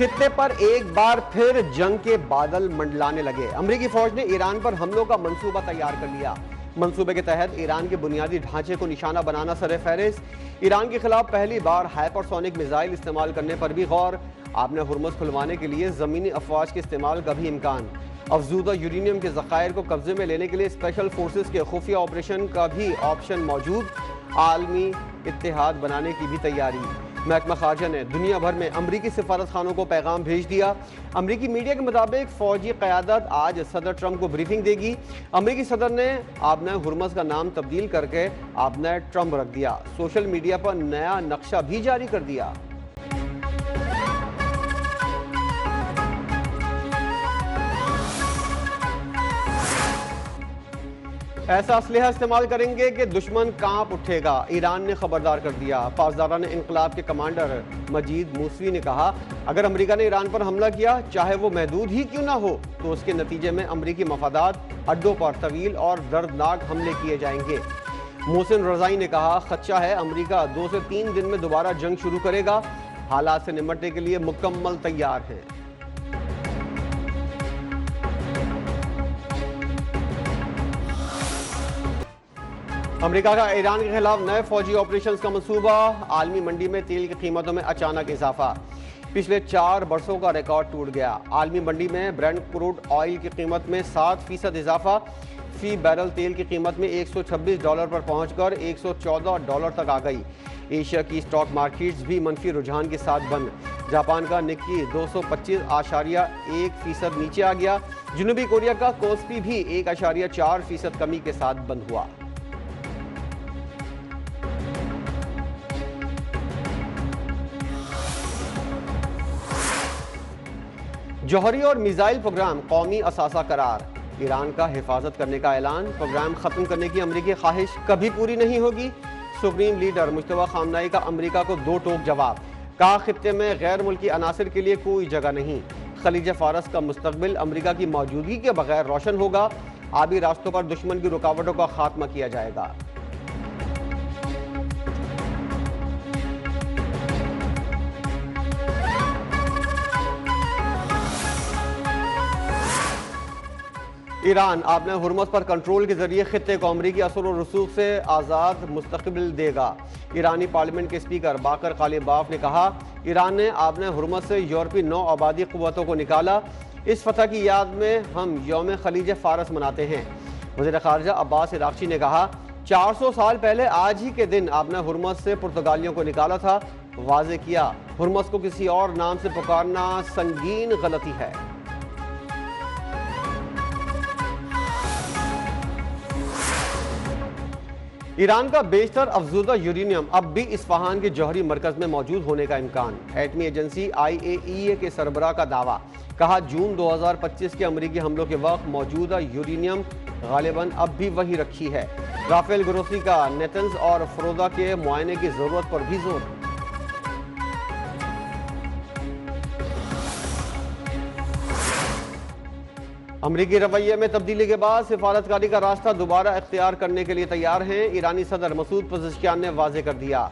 खित्ते पर एक बार फिर जंग के बादल मंडलाने लगे। अमेरिकी फौज ने ईरान पर हमलों का मंसूबा तैयार कर लिया। मंसूबे के तहत ईरान के बुनियादी ढांचे को निशाना बनाना सर-ए-फहरिस्त। ईरान के खिलाफ पहली बार हाइपरसोनिक मिसाइल इस्तेमाल करने पर भी गौर। आपने हुर्मुज़ खुलवाने के लिए जमीनी अफवाज के इस्तेमाल का भी इम्कान। अफजूदा यूरेनियम के ज़खायर को कब्जे में लेने के लिए स्पेशल फोर्सेस के खुफिया ऑपरेशन का भी ऑप्शन मौजूद। आलमी इत्तेहाद बनाने की भी तैयारी। महकमा खारजा ने दुनिया भर में अमरीकी सिफारत खानों को पैगाम भेज दिया। अमरीकी मीडिया के मुताबिक फौजी क़यादत आज सदर ट्रंप को ब्रीफिंग देगी। अमरीकी सदर ने आबना हुर्मुज़ का नाम तब्दील करके आबना ट्रंप रख दिया। सोशल मीडिया पर नया नक्शा भी जारी कर दिया। ऐसा असलहा इस्तेमाल करेंगे कि दुश्मन कांप उठेगा, ईरान ने खबरदार कर दिया। पासदारान इंकलाब के कमांडर मजीद मूसवी ने कहा, अगर अमेरिका ने ईरान पर हमला किया, चाहे वो महदूद ही क्यों ना हो, तो उसके नतीजे में अमरीकी मफादात अड्डों पर तवील और दर्दनाक हमले किए जाएंगे। मोहसिन रज़ाई ने कहा, खदशा है अमरीका 2 से 3 दिन में दोबारा जंग शुरू करेगा। हालात से निपटने के लिए मुकम्मल तैयार है। अमेरिका का ईरान के खिलाफ नए फौजी ऑपरेशन का मंसूबा। आलमी मंडी में तेल की कीमतों में अचानक इजाफा। पिछले 4 बरसों का रिकॉर्ड टूट गया। आलमी मंडी में ब्रेंट क्रूड ऑयल की कीमत में 7% इजाफा। फी बैरल तेल की कीमत में $126 पर पहुंचकर $114 तक आ गई। एशिया की स्टॉक मार्केट्स भी मनफी रुझान के साथ बंद। जापान का निक्की 225.1% नीचे आ गया। जनूबी कोरिया का कोस्पी भी 1.4% कमी के साथ बंद हुआ। जौहरी और मिसाइल प्रोग्राम कौमी असासा करार। ईरान का हिफाजत करने का ऐलान। प्रोग्राम खत्म करने की अमरीकी ख्वाहिश कभी पूरी नहीं होगी। सुप्रीम लीडर मुश्तबा खामनाई का अमरीका को 2 टोक जवाब। कहा, खित्ते में गैर मुल्की अनासिर के लिए कोई जगह नहीं। खलीज फारस का मुस्तकबिल अमरीका की मौजूदगी के बगैर रोशन होगा। आबी रास्तों पर दुश्मन की रुकावटों का खात्मा किया जाएगा। ईरान आपने हुर्मुज़ पर कंट्रोल के जरिए खित्ते को अमरीकी असर और रसूख से आज़ाद मुस्तकबिल देगा। ईरानी पार्लियामेंट के स्पीकर बाकर कालिबाफ ने कहा, ईरान ने आपने हुर्मुज़ से यूरोपीय नौ आबादी क़ुव्वतों को निकाला। इस फतह की याद में हम यौम खलीज फारस मनाते हैं। वज़ीर ख़ारजा अब्बास इराक़ची ने कहा, 400 साल पहले आज ही के दिन आपने हुर्मुज़ से पुर्तगालियों को निकाला था। वाज़े किया, हुर्मुज़ को किसी और नाम से पुकारना संगीन गलती है। ईरान का बेशतर अफजूदा यूरेनियम अब भी इस्फहान के जौहरी मरकज में मौजूद होने का इम्कान। एटमी एजेंसी IAEA के सरबराह का दावा। कहा, जून 2025 के अमरीकी हमलों के वक्त मौजूदा यूरेनियम गालिबन अब भी वही रखी है। राफेल ग्रोसी का नेतन्स और फरोदा के मुआयने की जरूरत पर भी जोर। अमरीकी रवैये में तब्दीली के बाद सिफारतकारी का रास्ता दोबारा इख्तियार करने के लिए तैयार हैं। ईरानी सदर मसूद पज़ेश्कियान ने वाज़े कर दिया।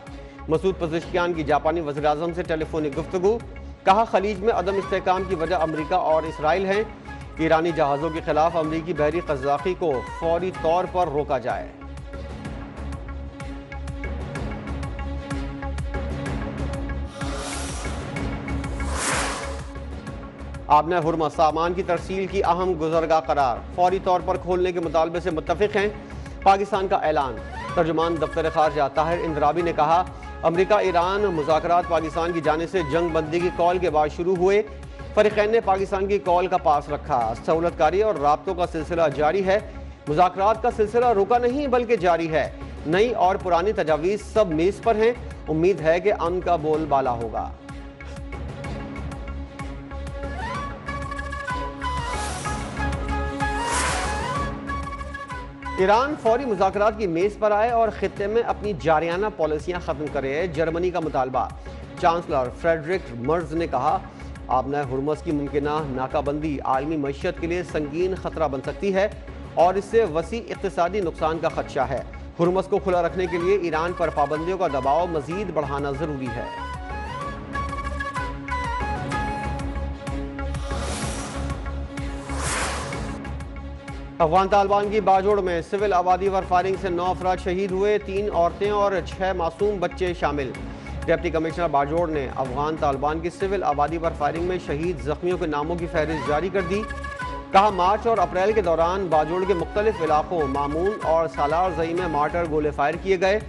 मसूद पज़ेश्कियान की जापानी वज़ीर-ए-आज़म से टेलीफोनिक गुफ्तगू। कहा, खलीज में अदम इस्तेहकाम की वजह अमरीका और इसराइल हैं। ईरानी जहाज़ों के खिलाफ अमरीकी बहरी क़ज़्ज़ाक़ी को फौरी तौर पर रोका जाए। आपने हुर्मुज़ सामान की तरसील की अहम गुज़रगाह करार। फौरी तौर पर खोलने के मुतालबे से मुत्तफ़िक़ हैं। पाकिस्तान का ऐलान। तर्जुमान दफ्तर ख़ारजा ताहिर इंदराबी ने कहा, अमरीका ईरान मुज़ाकरात पाकिस्तान की जानिब से जंग बंदी की कॉल के बाद शुरू हुए। फ़रीक़ैन ने पाकिस्तान की कॉल का पास रखा। सहूलतकारी और राब्तों का सिलसिला जारी है। मुज़ाकरात का सिलसिला रुका नहीं बल्कि जारी है। नई और पुरानी तजावीज़ सब मेज़ पर हैं। उम्मीद है कि अमन का बोलबाला होगा। ईरान फौरी मुज़ाकरात की मेज़ पर आए और खित्ते में अपनी जारियाना पॉलिसियाँ ख़त्म करे। जर्मनी का मुतालबा। चांसलर फ्रेडरिक मर्ज ने कहा, आपने हुर्मुज़ की मुमकिना नाकाबंदी आलमी मईशत के लिए संगीन ख़तरा बन सकती है और इससे वसी इक़्तिसादी नुकसान का खदशा है। हुर्मुज़ को खुला रखने के लिए ईरान पर पाबंदियों का दबाव मज़ीद बढ़ाना ज़रूरी है। अफगान तालिबान की बाजोड़ में सिविल आबादी पर फायरिंग से 9 अफराद शहीद हुए, 3 औरतें और 6 मासूम बच्चे शामिल। डिप्टी कमिश्नर बाजोड़ ने अफगान तालिबान की सिविल आबादी पर फायरिंग में शहीद जख्मियों के नामों की फहरिस्त जारी कर दी। कहा, मार्च और अप्रैल के दौरान बाजोड़ के मुख्तलिफ इलाकों मामून और सालार जई में मार्टर गोले फायर किए गए।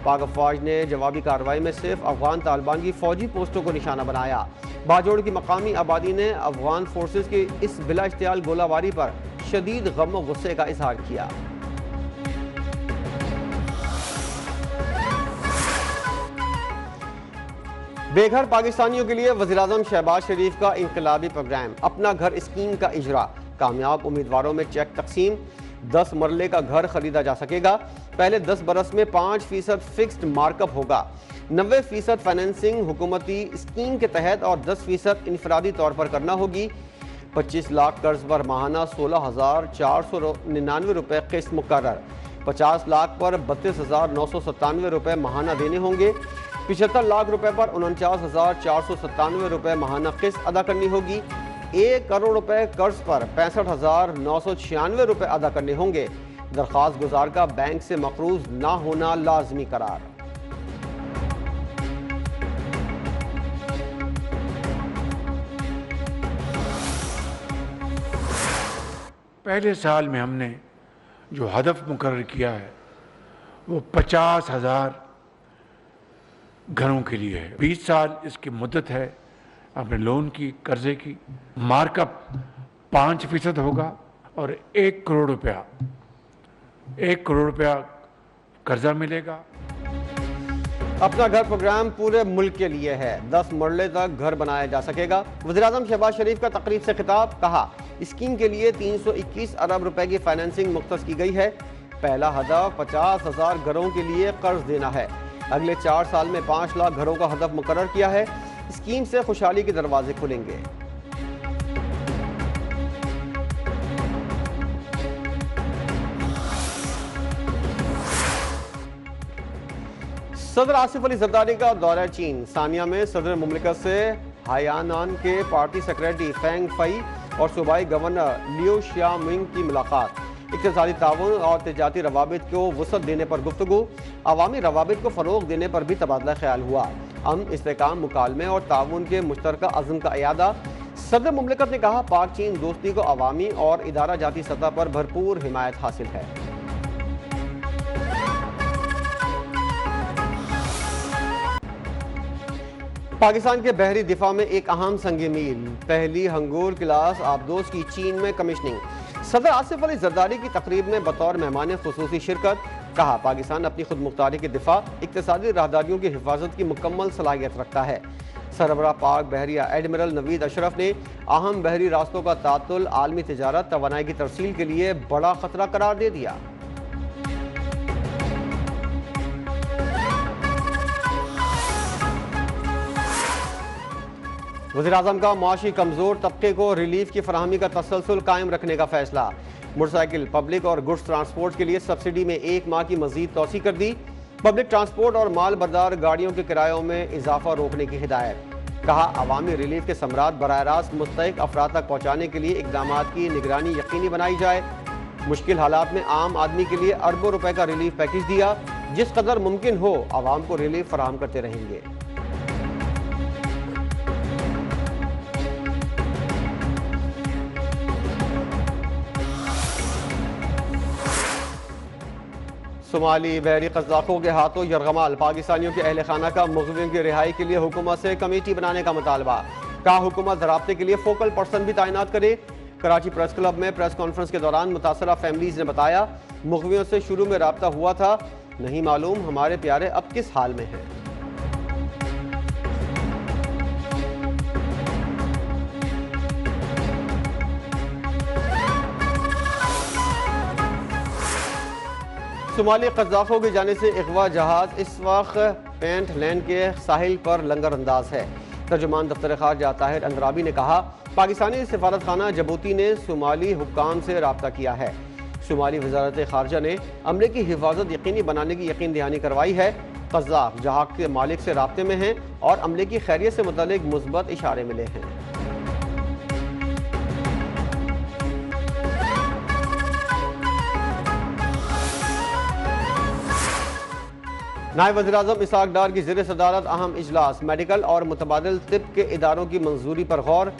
पाक अफवाज ने जवाबी कार्रवाई में सिर्फ अफगान तालिबान की फौजी पोस्टों को निशाना बनाया। बाजोड़ की मकामी आबादी ने अफगान फोर्सेस की इस बिला इश्तियाल गोलाबारी पर शदीद गम और गुस्से का इजहार किया। बेघर पाकिस्तानियों के लिए वज़ीर-ए-आज़म शहबाज शरीफ का इंकलाबी प्रोग्राम अपना घर स्कीम का इजरा। कामयाब उम्मीदवारों में चेक तकसीम, 10 मरले का घर खरीदा जा सकेगा। पहले 10 बरस में 5% फिक्स्ड मार्कअप होगा। 90% फाइनेंसिंग हुकूमती स्कीम के तहत और 10% इनफरादी तौर पर करना होगी। 25 लाख कर्ज पर माहाना 16,499 रुपये किस्त मुकर्रर। 50 लाख पर 32,997 रुपये माहाना देने होंगे। 75 लाख रुपए पर 49,497 रुपये माहाना किस्त अदा करनी होगी। 1 करोड़ रुपए कर्ज पर 65,996 रुपये अदा करने होंगे। दरख्वास्त गुजार का बैंक से मकरूज ना होना लाजमी करार। पहले साल में हमने जो हदफ मुकर्रर किया है वो 50,000 घरों के लिए है। 20 साल इसकी मुद्दत है अपने लोन की, कर्जे की। मार्कअप 5% होगा और 1 करोड़ रुपया कर्जा मिलेगा। अपना घर प्रोग्राम पूरे मुल्क के लिए है। 10 मरले तक घर बनाया जा सकेगा। वज़ीर-ए-आज़म शहबाज शरीफ का तकरीब से खिताब। कहा, स्कीम के लिए 321 अरब रुपए की फाइनेंसिंग मुख्तस की गई है। पहला हदफ 50,000 घरों के लिए कर्ज देना है। अगले 4 साल में 5 लाख घरों का हदफ मुकर्रर किया है। स्कीम से खुशहाली के दरवाजे खुलेंगे। सदर आसिफ अली जरदारी का दौरा चीन। सानिया में सदर मुमलिकत से हायानान के पार्टी सेक्रेटरी फेंग फई और सूबाई गवर्नर लियो शियामिंग की मुलाकात। इक़्तिसादी ताउन और तिजारती रवाबित को वुसअत देने पर गुफ्तगू। अवामी रवाबित को फ़रोग़ देने पर भी तबादला ख्याल हुआ। अमन, इस्तेहकाम, मुकालमे और ताउन के मुश्तरका अज़्म का इयादा। सदर मुमलिकत ने कहा, पाक चीन दोस्ती को अवामी और इदारा जाती सतह पर भरपूर हिमायत हासिल है। पाकिस्तान के बहरी दिफा में एक अहम संग मील। पहली हंगोर क्लास आबदोज की चीन में कमिश्निंग। सदर आसिफ अली जरदारी की तकरीब में बतौर मेहमान खुसूसी शिरकत। कहा, पाकिस्तान अपनी खुद मुख्तारी के दिफा, इक्तिसादी राहदारियों की हिफाजत की मुकम्मल सलाहियत रखता है। सरबराह पाक बहरिया एडमिरल नवीद अशरफ ने अहम बहरी रास्तों का तातुल आलमी तिजारत, तवानाई की तरसील के लिए बड़ा खतरा करार दे दिया। वज़ीर-ए-आज़म का मुआशी कमज़ोर तबके को रिलीफ की फराहमी का तसलसल कायम रखने का फैसला। मोटरसाइकिल, पब्लिक और गुड्स ट्रांसपोर्ट के लिए सब्सिडी में 1 माह की मजीद तोसी कर दी। पब्लिक ट्रांसपोर्ट और माल बरदार गाड़ियों के किरायों में इजाफा रोकने की हिदायत। कहा, अवामी रिलीफ के समरात बराह रास्त मुस्तहिक अफराद तक पहुँचाने के लिए इक़दाम की निगरानी यकीनी बनाई जाए। मुश्किल हालात में आम आदमी के लिए अरबों रुपए का रिलीफ पैकेज दिया। जिस कदर मुमकिन हो आवाम को रिलीफ फराहम करते रहेंगे। सोमाली बहरी कज़ाकों के हाथों यरगमाल। पाकिस्तानियों के अहल खाना का मुग़वियों की रिहाई के लिए हुकूमत से कमेटी बनाने का मुतालबा। कहा, हुकूमत राब्ते के लिए फोकल पर्सन भी तैनात करे। कराची प्रेस क्लब में प्रेस कॉन्फ्रेंस के दौरान मुतासरा फैमिलीज ने बताया, मुग़वियों से शुरू में राब्ता हुआ था, नहीं मालूम हमारे प्यारे अब किस हाल में हैं। सोमाली कज़ाकों की जाने से अगवा जहाज इस वक्त पेंट लैंड के साहिल पर लंगर अंदाज है। तर्जुमान दफ्तर खारजा ताहिर अंद्राबी ने कहा, पाकिस्तानी सफारत खाना जबूती ने सोमाली हुक्काम से रब्ता किया है। सोमाली वजारत खारजा ने अमले की हिफाजत यकीनी बनाने की यकीन दहानी करवाई है। कज़ाक जहाज के मालिक से राब्ते में हैं और अमले की खैरियत से मुतल्लिक मुस्बत इशारे मिले हैं। नायब वज़ीर-ए-आज़म इसहाक डार की ज़ेर सदारत अहम इजलास, मेडिकल और मुतबादिल तिब के इदारों की मंजूरी पर गौर,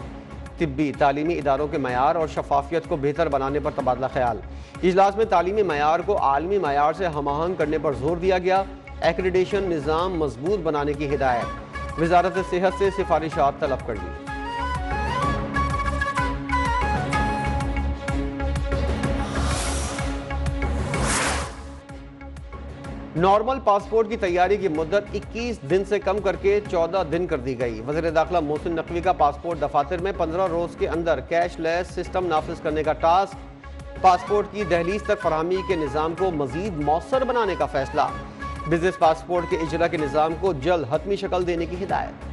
तिब्बी तालीमी इदारों के मयार और शफाफियत को बेहतर बनाने पर तबादला ख्याल। इजलास में तालीमी मयार को आलमी मयार से हम-आहंग करने पर जोर दिया गया। एक्रेडिटेशन निज़ाम मजबूत बनाने की हिदायत, वज़ारत सेहत से सिफारिशात तलब कर ली। नॉर्मल पासपोर्ट की तैयारी की मुद्दत 21 दिन से कम करके 14 दिन कर दी गई। वज़ीर दाखिला मोहसिन नकवी का पासपोर्ट दफातर में 15 रोज के अंदर कैशलेस सिस्टम नाफिज करने का टास्क, पासपोर्ट की दहलीज तक फरहमी के निज़ाम को मजीद मौसर बनाने का फैसला, बिजनेस पासपोर्ट के इजरा के निज़ाम को जल्द हतमी शक्ल देने की हिदायत।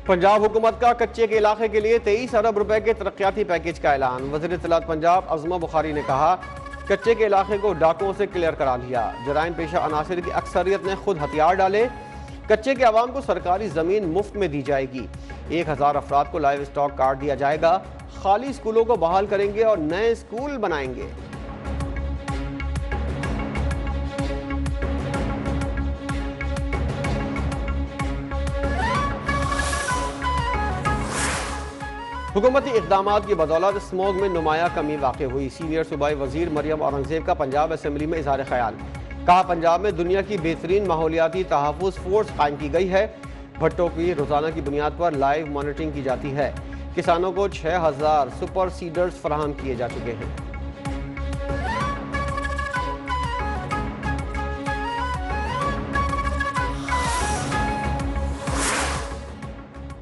पंजाब हुकूमत का कच्चे के इलाके के लिए 23 अरब रुपए के तरक्याती पैकेज का ऐलान। वज़ीर इत्तलात पंजाब अज़मा बुखारी ने कहा, कच्चे के इलाके को डाकुओं से क्लियर करा लिया। जराइम पेशा अनासिर की अक्सरियत ने खुद हथियार डाले। कच्चे के अवाम को सरकारी ज़मीन मुफ्त में दी जाएगी। 1000 अफराद को लाइव स्टॉक कार्ड दिया जाएगा। खाली स्कूलों को बहाल करेंगे और नए स्कूल बनाएंगे। हुकूमती इक़दामात की बदौलत स्मोग में नुमाया कमी वाक़ हुई। सीनियर सूबाई वज़ीर मरियम औरंगज़ेब का पंजाब असम्बली में इज़हार ख्याल, कहा पंजाब में दुनिया की बेहतरीन माहौलियाती तहफ़्फ़ुज़ फोर्स कायम की गई है। भट्टों की रोज़ाना की बुनियाद पर लाइव मॉनिटरिंग की जाती है। किसानों को 6000 सुपर सीडर्स फराहम किए जा चुके हैं।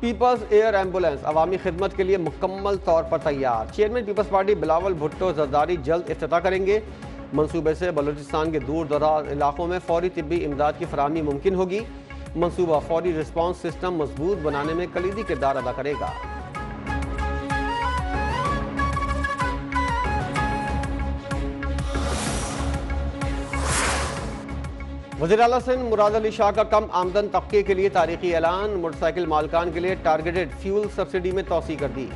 पीपल्स एयर एम्बुलेंस अवामी खिदमत के लिए मुकम्मल तौर पर तैयार। चेयरमैन पीपल्स पार्टी बिलावल भुट्टो जरदारी जल्द इफ्तिताह करेंगे। मंसूबे से बलूचिस्तान के दूर दराज इलाकों में फौरी तिब्बी इमदाद की फराहमी मुमकिन होगी। मंसूबा फौरी रिस्पॉन्स सिस्टम मजबूत बनाने में कलीदी किरदार अदा करेगा। वज़ीर आला सिंध मुराद अली शाह का कम आमदन तबके के लिए तारीखी ऐलान। मोटरसाइकिल मालकान के लिए टारगेटेड फ्यूल सब्सिडी में तोसी कर दी।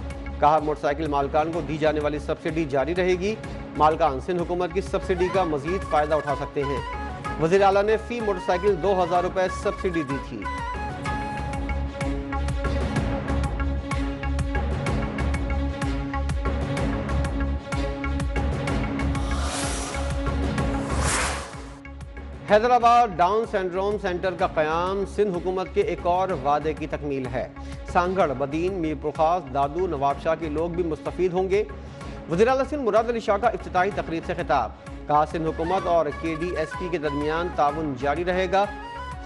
कहा मोटरसाइकिल मालकान को दी जाने वाली सब्सिडी जारी रहेगी। मालकान सिंध हुकूमत की सब्सिडी का मजीद फ़ायदा उठा सकते हैं। वज़ीर आला ने फ़ी मोटरसाइकिल 2000 रुपये सब्सिडी दी थी। हैदराबाद डाउन सिंड्रोम सेंटर का क़याम सिंध हुकूमत के एक और वादे की तकमील है। सांगड़, बदीन, मीरपुर खास, दादू, नवाब शाह के लोग भी मुस्तफ़ीद होंगे। वज़ीर आला सिंध मुराद अली शाह का इफ्तिताही तकरीब से खिताब, कहा सिंध हुकूमत और KDSP के दरमियान ताउन जारी रहेगा।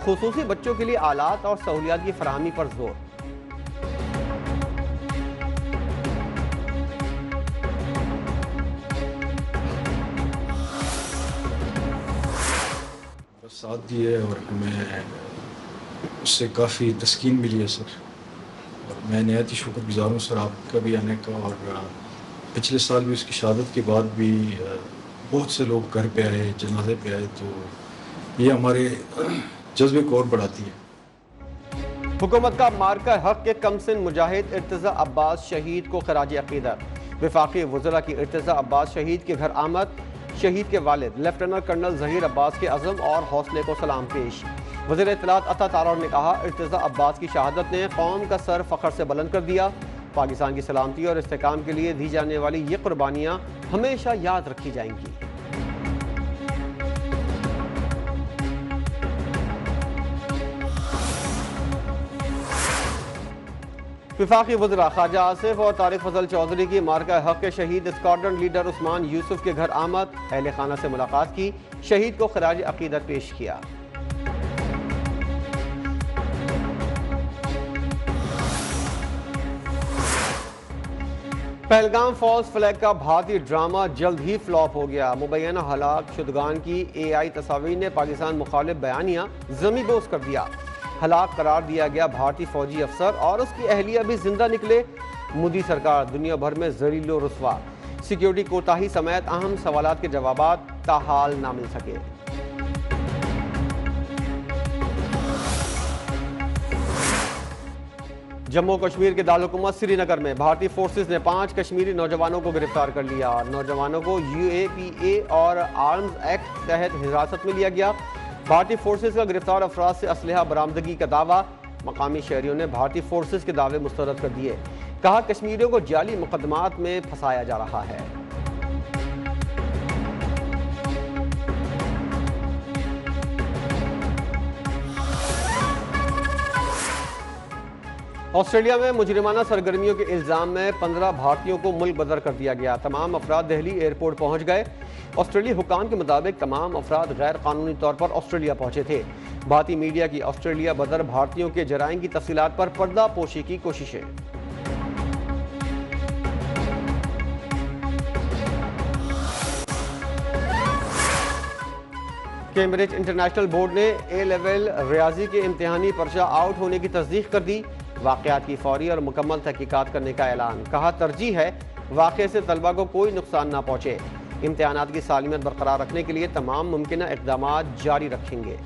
खुसूसी बच्चों के लिए आलात और सहूलियात की फराहमी पर जोर। साथ दिए और हमें उससे काफ़ी तस्कीन मिली है सर, और मैं नहायत ही शुक्रगुज़ार हूँ सर आपका भी आने का। और पिछले साल भी उसकी शहादत के बाद भी बहुत से लोग घर पे आए, जनाजे पे आए, तो ये हमारे जज्बे को और बढ़ाती है। हुकूमत का मार्का हक के कमसिन मुजाहिद इर्तिज़ा अब्बास शहीद को खराज अक़ीदत। वफाकी वज़रा की इर्तिज़ा अब्बास शहीद के घर आमद। शहीद के वालिद लेफ्टिनेंट कर्नल ज़हीर अब्बास के अज़म और हौसले को सलाम पेश। वज़ीर इत्तलात अता तारड़ ने कहा, इर्तिज़ा अब्बास की शहादत ने कौम का सर फ़ख्र से बुलंद कर दिया। पाकिस्तान की सलामती और इस्तेहकाम के लिए दी जाने वाली ये कुर्बानियाँ हमेशा याद रखी जाएंगी। वफाकी वज़रा ख्वाजा आसिफ और तारिक फजल चौधरी की मार्का हक के शहीद स्क्वाड्रन लीडर उस्मान यूसुफ के घर आमद। अहले खाना से मुलाकात की। शहीद को खराज अक़ीदत पेश किया। पहलगाम फॉल्स फ्लैग का भारतीय ड्रामा जल्द ही फ्लॉप हो गया। मुबैना हलाक शुदगान की AI तस्वीर ने पाकिस्तान मुखालिफ बयानिया ज़मी बोस कर दिया। हलाक करार दिया गया भारतीय फौजी अफसर और उसकी अहलिया भी जिंदा निकले। मोदी सरकार दुनिया भर में ज़लीलो रुस्वा। सिक्योरिटी कोताही समेत अहम सवालात के जवाबात ताहाल ना मिल सके। जम्मू कश्मीर के दारुल-हुकूमत श्रीनगर में भारतीय फोर्सेस ने 5 कश्मीरी नौजवानों को गिरफ्तार कर लिया। नौजवानों को UAPA और आर्म्स एक्ट तहत हिरासत में लिया गया। भारतीय फोर्सेस का गिरफ्तार अफराद से असलहा बरामदगी का दावा। मकामी शहरियों ने भारतीय फोर्सेस के दावे मुस्तरद कर दिए। कहा कश्मीरियों को जाली मुकदमात में फंसाया जा रहा है। ऑस्ट्रेलिया में मुजरिमाना सरगर्मियों के इल्जाम में 15 भारतीयों को मुल्क बदर कर दिया गया। तमाम अफराद दिल्ली एयरपोर्ट पहुंच गए। ऑस्ट्रेलियाई हुकाम के मुताबिक तमाम अफराद गैर कानूनी तौर पर ऑस्ट्रेलिया पहुंचे थे। भारतीय मीडिया की ऑस्ट्रेलिया बदर भारतीयों के जराइम की तफसीलात पर पर्दा पोशी की कोशिशें। कैम्ब्रिज इंटरनेशनल बोर्ड ने A लेवल रियाजी के इम्तिहानी पर्चा आउट होने की तस्दीक कर दी। वाक़यात की फौरी और मुकम्मल तहकीकात करने का ऐलान। कहा तरजीह है वाक़े से तलबा को कोई नुकसान ना पहुँचे। इम्तिहानात की सालिमत बरकरार रखने के लिए तमाम मुमकिन इक़दामात जारी रखेंगे।